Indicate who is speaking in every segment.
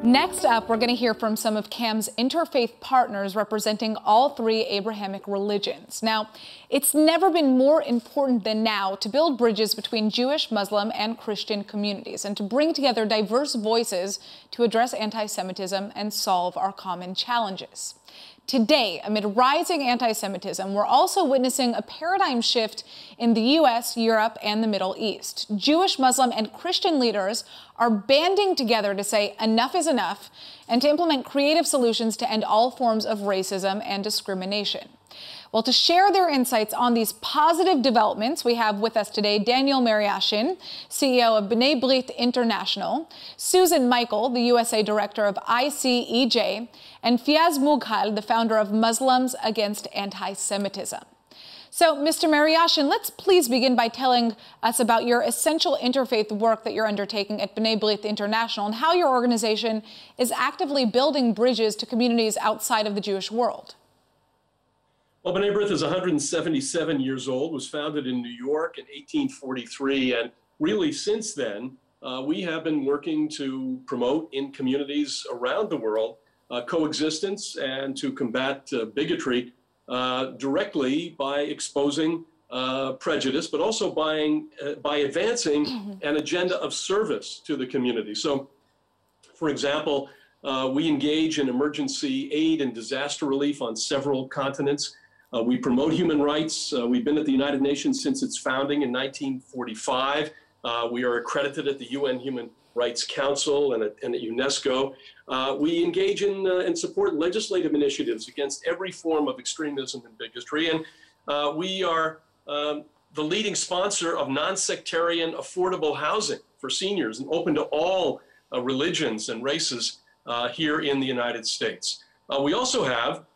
Speaker 1: Next up, we're going to hear from some of CAM's interfaith partners representing all three Abrahamic religions. Now, it's never been more important than now to build bridges between Jewish, Muslim, and Christian communities and to bring together diverse voices to address anti-Semitism and solve our common challenges. Today, amid rising anti-Semitism, we're also witnessing a paradigm shift in the U.S., Europe, and the Middle East. Jewish, Muslim, and Christian leaders are banding together to say enough is enough and to implement creative solutions to end all forms of racism and discrimination. Well, to share their insights on these positive developments, we have with us today Daniel Mariachin, CEO of Benblithe International, Susan Michael, the USA Director of ICEJ, and Fiaz Mughal, the founder of Muslims Against Anti-Semitism. So, Mr. Mariachin, let's please begin by telling us about your essential interfaith work that you're undertaking at Benblithe International and how your organization is actively building bridges to communities outside of the Jewish world.
Speaker 2: Well, Benblithe is 177 years old, was founded in New York in 1843, and really since then, we have been working to promote in communities around the world coexistence and to combat bigotry directly by exposing prejudice, but also by advancing an agenda of service to the community. So, for example, we engage in emergency aid and disaster relief on several continents. We promote human rights. We've been at the United Nations since its founding in 1945. We are accredited at the UN Human Rights Council and at UNESCO. We engage in and support legislative initiatives against every form of extremism and bigotry. And we are the leading sponsor of non-sectarian affordable housing for seniors and open to all religions and races here in the United States. We also have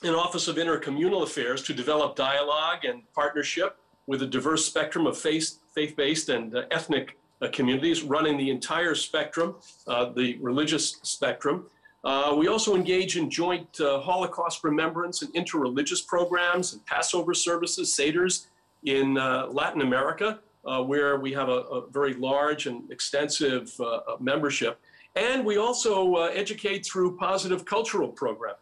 Speaker 2: an Office of Intercommunal Affairs to develop dialogue and partnership with a diverse spectrum of faith-based and ethnic communities running the entire spectrum, the religious spectrum. We also engage in joint Holocaust remembrance and interreligious programs and Passover services, Seders in Latin America, where we have a very large and extensive membership. And we also educate through positive cultural programming.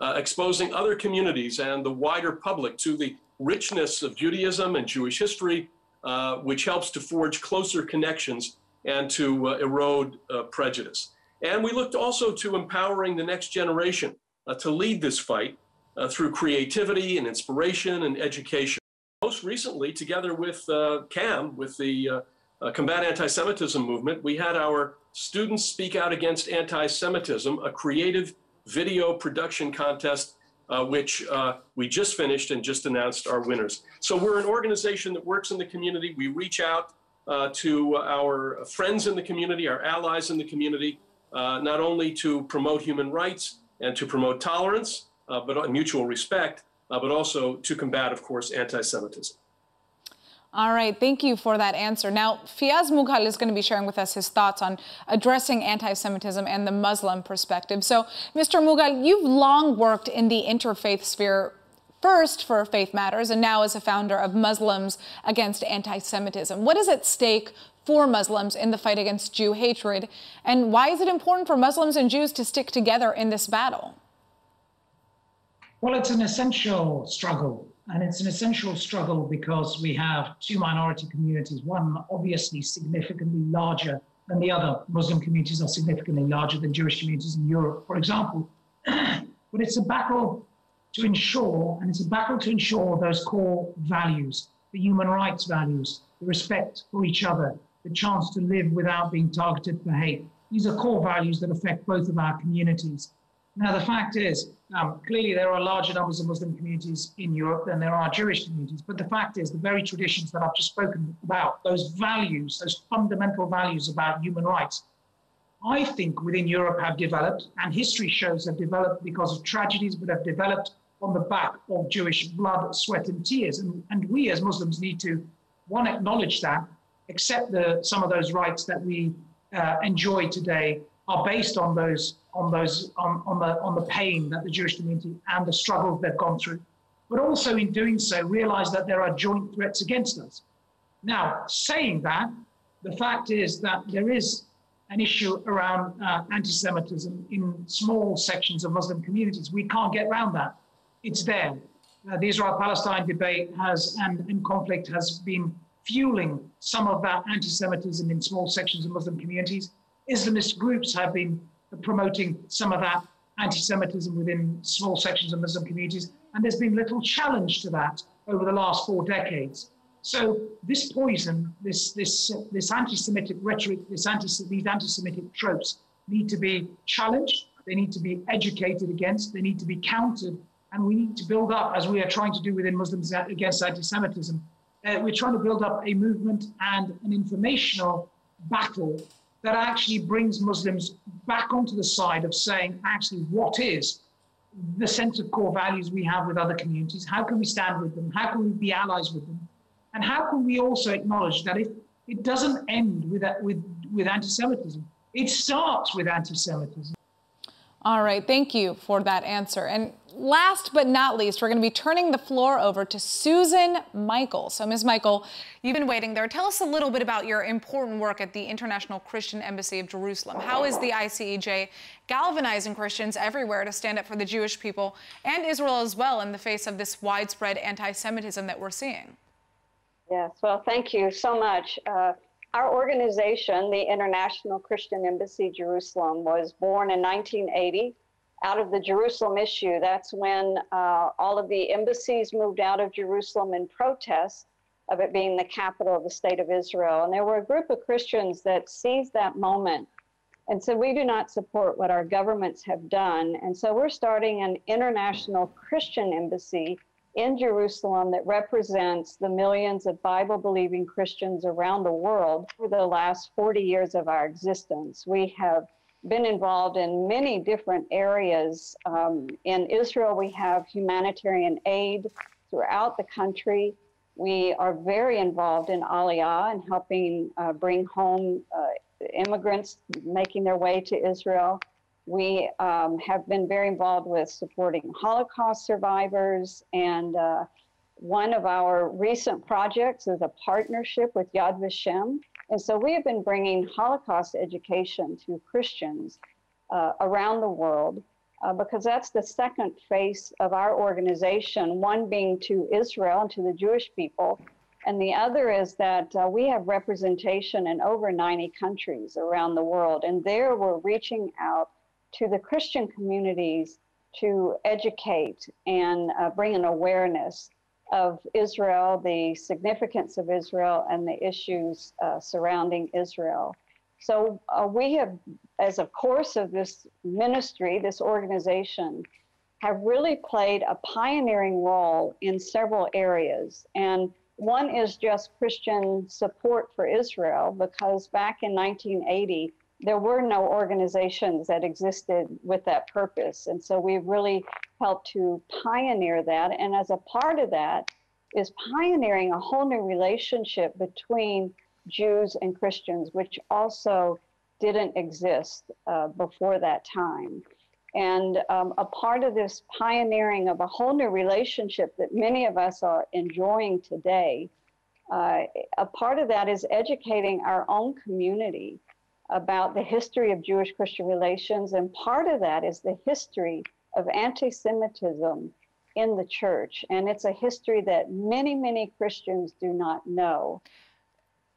Speaker 2: Exposing other communities and the wider public to the richness of Judaism and Jewish history, which helps to forge closer connections and to erode prejudice. And we looked also to empowering the next generation to lead this fight through creativity and inspiration and education. Most recently, together with CAM, with the Combat Anti-Semitism movement, we had our Students Speak Out Against Anti-Semitism, a creative video production contest, which we just finished and just announced our winners. So we're an organization that works in the community. We reach out to our friends in the community, our allies in the community, not only to promote human rights and to promote tolerance, but mutual respect, but also to combat, of course, anti-Semitism.
Speaker 1: All right, thank you for that answer. Now, Fiaz Mughal is going to be sharing with us his thoughts on addressing anti-Semitism and the Muslim perspective. So, Mr. Mughal, you've long worked in the interfaith sphere, first for Faith Matters and now as a founder of Muslims Against Anti-Semitism. What is at stake for Muslims in the fight against Jew hatred, and why is it important for Muslims and Jews to stick together in this battle?
Speaker 3: Well, it's an essential struggle. And it's an essential struggle because we have two minority communities, one obviously significantly larger than the other. Muslim communities are significantly larger than Jewish communities in Europe, for example. But it's a battle to ensure, and it's a battle to ensure those core values, the human rights values, the respect for each other, the chance to live without being targeted for hate. These are core values that affect both of our communities. Now, the fact is, clearly there are larger numbers of Muslim communities in Europe than there are Jewish communities. But the fact is, the very traditions that I've just spoken about, those values, those fundamental values about human rights, I think within Europe have developed, and history shows have developed because of tragedies, but have developed on the back of Jewish blood, sweat, and tears. And we as Muslims need to, one, acknowledge that, accept some of those rights that we enjoy today are based on the pain that the Jewish community and the struggles they've gone through, but also in doing so realize that there are joint threats against us. Now, saying that, the fact is that there is an issue around anti-Semitism in small sections of Muslim communities. We can't get around that. It's there. The Israel-Palestine debate and conflict has been fueling some of that anti-Semitism in small sections of Muslim communities. Islamist groups have been promoting some of that anti-Semitism within small sections of Muslim communities, and there's been little challenge to that over the last 4 decades. So this poison, this anti-Semitic rhetoric, these anti-Semitic tropes need to be challenged. They need to be educated against. They need to be countered, and we need to build up, as we are trying to do within Muslims Against Anti-Semitism. We're trying to build up a movement and an informational battle that actually brings Muslims back onto the side of saying, actually, what is the sense of core values we have with other communities? How can we stand with them? How can we be allies with them? And how can we also acknowledge that it doesn't end with anti-Semitism? It starts with anti-Semitism.
Speaker 1: All right, thank you for that answer. And last but not least, we're going to be turning the floor over to Susan Michael. So, Ms. Michael, you've been waiting there. Tell us a little bit about your important work at the International Christian Embassy of Jerusalem. How is the ICEJ galvanizing Christians everywhere to stand up for the Jewish people and Israel as well in the face of this widespread anti-Semitism that we're seeing?
Speaker 4: Yes, well, thank you so much. Our organization, the International Christian Embassy Jerusalem, was born in 1980 out of the Jerusalem issue. That's when all of the embassies moved out of Jerusalem in protest of it being the capital of the state of Israel. And there were a group of Christians that seized that moment and said, we do not support what our governments have done. And so we're starting an international Christian embassy in Jerusalem that represents the millions of Bible-believing Christians around the world for the last 40 years of our existence. We have been involved in many different areas. In Israel, we have humanitarian aid throughout the country. We are very involved in Aliyah and helping bring home immigrants making their way to Israel. We have been very involved with supporting Holocaust survivors, and one of our recent projects is a partnership with Yad Vashem. And so we have been bringing Holocaust education to Christians around the world because that's the second face of our organization, one being to Israel and to the Jewish people, and the other is that we have representation in over 90 countries around the world, and there we're reaching out to the Christian communities to educate and bring an awareness of Israel, the significance of Israel, and the issues surrounding Israel. So we have, as a course of this ministry, this organization, have really played a pioneering role in several areas. And one is just Christian support for Israel, because back in 1980, there were no organizations that existed with that purpose. And so we've really helped to pioneer that. And as a part of that is pioneering a whole new relationship between Jews and Christians, which also didn't exist before that time. And a part of this pioneering of a whole new relationship that many of us are enjoying today, a part of that is educating our own community about the history of Jewish-Christian relations, and part of that is the history of anti-Semitism in the church, and it's a history that many, many Christians do not know.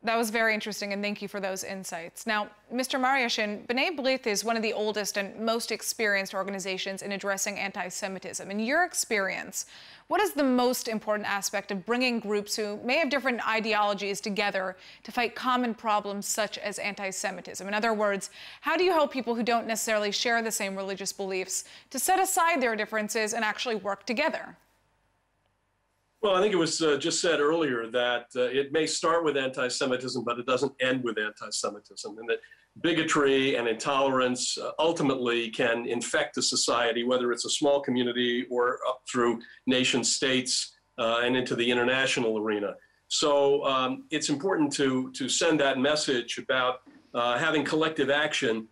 Speaker 1: That was very interesting, and thank you for those insights. Now, Mr. Mariachin, Benblithe is one of the oldest and most experienced organizations in addressing anti-Semitism. In your experience, what is the most important aspect of bringing groups who may have different ideologies together to fight common problems such as anti-Semitism? In other words, how do you help people who don't necessarily share the same religious beliefs to set aside their differences and actually work together?
Speaker 2: Well, I think it was just said earlier that it may start with anti-Semitism, but it doesn't end with anti-Semitism, and that bigotry and intolerance ultimately can infect a society, whether it's a small community or up through nation states and into the international arena. So it's important to send that message about having collective action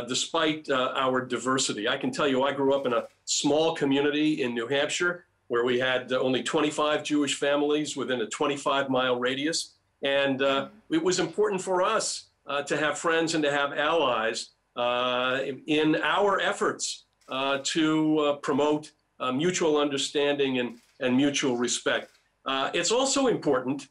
Speaker 2: despite our diversity. I can tell you, I grew up in a small community in New Hampshire where we had only 25 Jewish families within a 25-mile radius. And it was important for us to have friends and to have allies in our efforts to promote mutual understanding and mutual respect. It's also important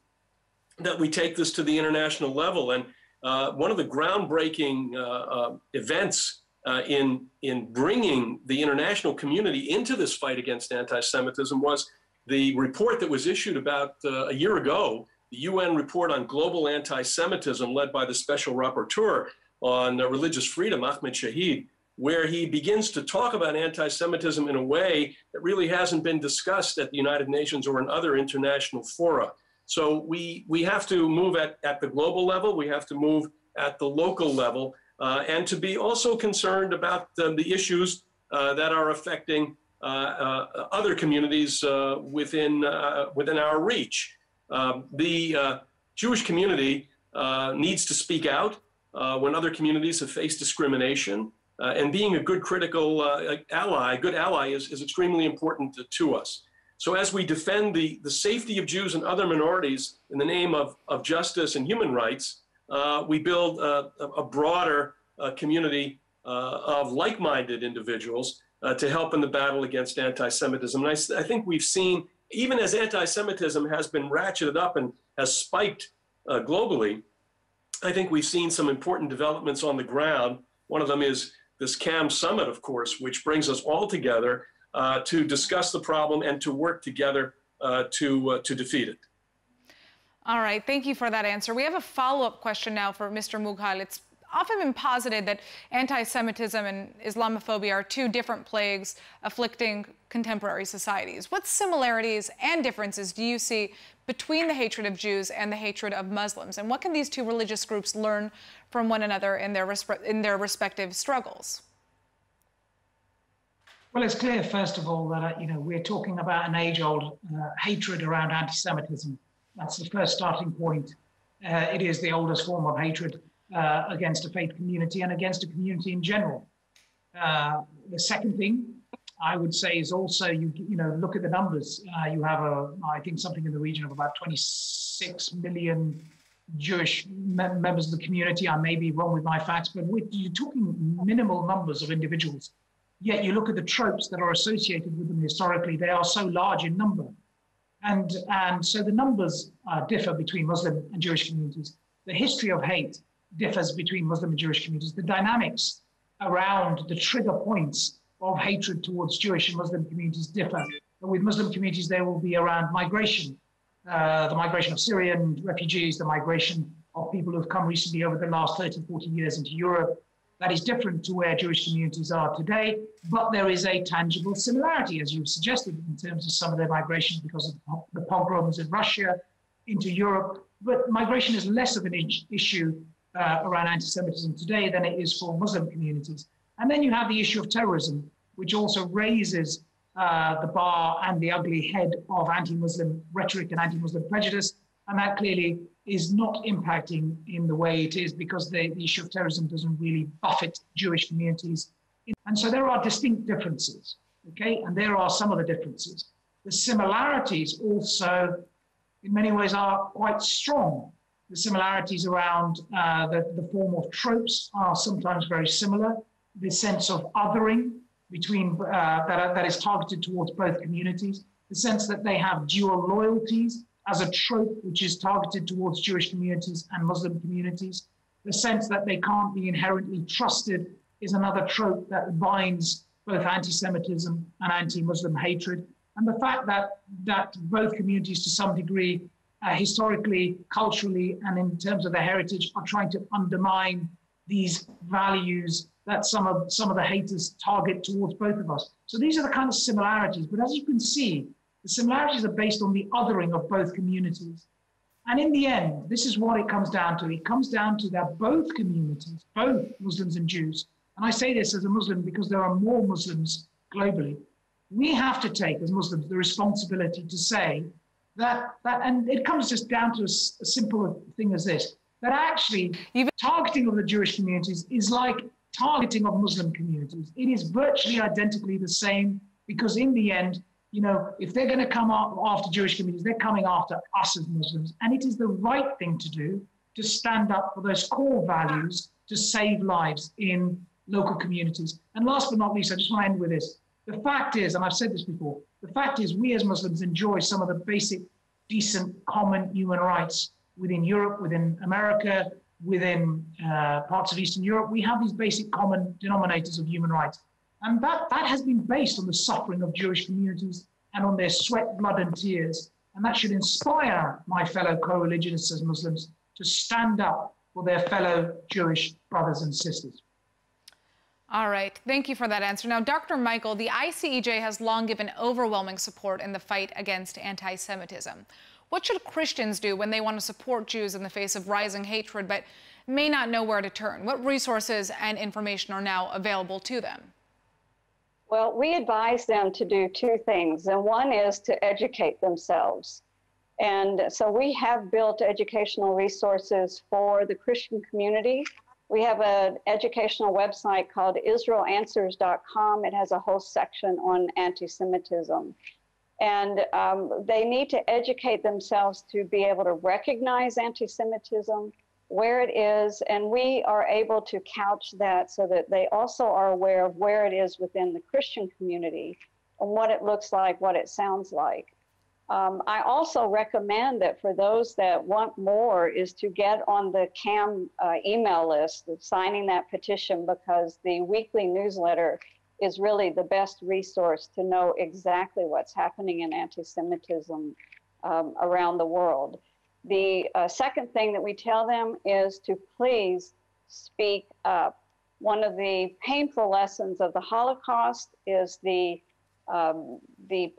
Speaker 2: that we take this to the international level. And one of the groundbreaking events in bringing the international community into this fight against anti-Semitism was the report that was issued about a year ago, the UN report on global anti-Semitism led by the Special Rapporteur on religious freedom, Ahmed Shahid, where he begins to talk about anti-Semitism in a way that really hasn't been discussed at the United Nations or in other international fora. So we have to move at the global level, we have to move at the local level, and to be also concerned about the issues that are affecting other communities within our reach. The Jewish community needs to speak out when other communities have faced discrimination, and being a good critical ally, good ally is extremely important to us. So as we defend the safety of Jews and other minorities in the name of justice and human rights, we build a broader community of like-minded individuals to help in the battle against anti-Semitism. And I think we've seen, even as anti-Semitism has been ratcheted up and has spiked globally, I think we've seen some important developments on the ground. One of them is this CAM summit, of course, which brings us all together to discuss the problem and to work together to defeat it.
Speaker 1: All right, thank you for that answer. We have a follow-up question now for Mr. Mughal. It's often been posited that anti-Semitism and Islamophobia are two different plagues afflicting contemporary societies. What similarities and differences do you see between the hatred of Jews and the hatred of Muslims? And what can these two religious groups learn from one another in their respective struggles?
Speaker 3: Well, it's clear, first of all, that we're talking about an age-old hatred around anti-Semitism. That's the first starting point. It is the oldest form of hatred against a faith community and against a community in general. The second thing I would say is also, you look at the numbers. You have I think something in the region of about 26 million Jewish members of the community. I may be wrong with my facts, but you're talking minimal numbers of individuals. Yet you look at the tropes that are associated with them historically, they are so large in number. And so the numbers differ between Muslim and Jewish communities. The history of hate differs between Muslim and Jewish communities. The dynamics around the trigger points of hatred towards Jewish and Muslim communities differ. But with Muslim communities, there will be around migration, the migration of Syrian refugees, the migration of people who've come recently over the last 30, 40 years into Europe. That is different to where Jewish communities are today, but there is a tangible similarity, as you've suggested, in terms of some of their migration because of the pogroms in Russia into Europe. But migration is less of an issue around anti-Semitism today than it is for Muslim communities. And then you have the issue of terrorism, which also raises the bar and the ugly head of anti-Muslim rhetoric and anti-Muslim prejudice. And that clearly is not impacting in the way it is because the issue of terrorism doesn't really buffet Jewish communities. And so there are distinct differences, okay? And there are some of the differences. The similarities also, in many ways, are quite strong. The similarities around the form of tropes are sometimes very similar. The sense of othering between that is targeted towards both communities. The sense that they have dual loyalties as a trope which is targeted towards Jewish communities and Muslim communities. The sense that they can't be inherently trusted is another trope that binds both anti-Semitism and anti-Muslim hatred. And the fact that both communities to some degree, historically, culturally, and in terms of their heritage, are trying to undermine these values that some of the haters target towards both of us. So these are the kind of similarities. But as you can see, the similarities are based on the othering of both communities. And in the end, this is what it comes down to. It comes down to that both communities, both Muslims and Jews, and I say this as a Muslim because there are more Muslims globally, we have to take, as Muslims, the responsibility to say that and it comes just down to a simple thing as this, that actually targeting of the Jewish communities is like targeting of Muslim communities. It is virtually identically the same because in the end, if they're going to come after Jewish communities, they're coming after us as Muslims. And it is the right thing to do to stand up for those core values to save lives in local communities. And last but not least, I just want to end with this. The fact is, and I've said this before, the fact is we as Muslims enjoy some of the basic, decent, common human rights within Europe, within America, within parts of Eastern Europe. We have these basic common denominators of human rights. And that has been based on the suffering of Jewish communities and on their sweat, blood, and tears. And that should inspire my fellow co-religionists as Muslims to stand up for their fellow Jewish brothers and sisters.
Speaker 1: All right, thank you for that answer. Now, Dr. Michael, the ICEJ has long given overwhelming support in the fight against anti-Semitism. What should Christians do when they want to support Jews in the face of rising hatred but may not know where to turn? What resources and information are now available to them?
Speaker 4: Well, we advise them to do two things, and one is to educate themselves. And so we have built educational resources for the Christian community. We have an educational website called IsraelAnswers.com. It has a whole section on anti-Semitism. And they need to educate themselves to be able to recognize anti-Semitism, where it is, and we are able to couch that so that they also are aware of where it is within the Christian community and what it looks like, what it sounds like. I also recommend that for those that want more is to get on the CAM email list, signing that petition, because the weekly newsletter is really the best resource to know exactly what's happening in anti-Semitism around the world. The second thing that we tell them is to please speak up. One of the painful lessons of the Holocaust is the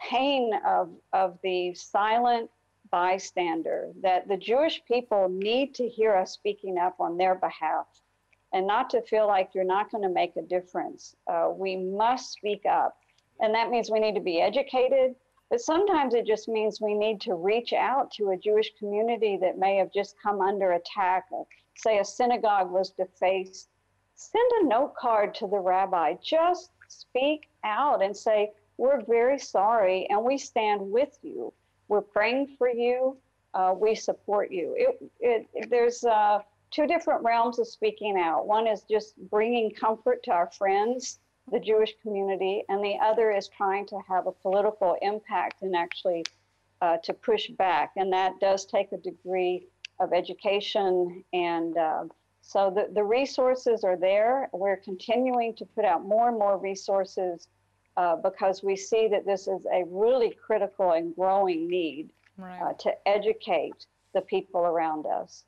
Speaker 4: pain of the silent bystander, that the Jewish people need to hear us speaking up on their behalf and not to feel like you're not going to make a difference. We must speak up. And that means we need to be educated, but sometimes it just means we need to reach out to a Jewish community that may have just come under attack. Say a synagogue was defaced. Send a note card to the rabbi. Just speak out and say, we're very sorry and we stand with you. We're praying for you. We support you. There's two different realms of speaking out. One is just bringing comfort to our friends, the Jewish community, and the other is trying to have a political impact and actually to push back. And that does take a degree of education. And so the resources are there. We're continuing to put out more and more resources because we see that this is a really critical and growing need to educate the people around us.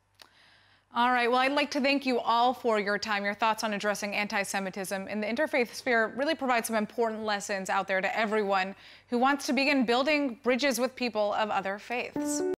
Speaker 1: All right, well, I'd like to thank you all for your time. Your thoughts on addressing anti-Semitism in the interfaith sphere really provide some important lessons out there to everyone who wants to begin building bridges with people of other faiths.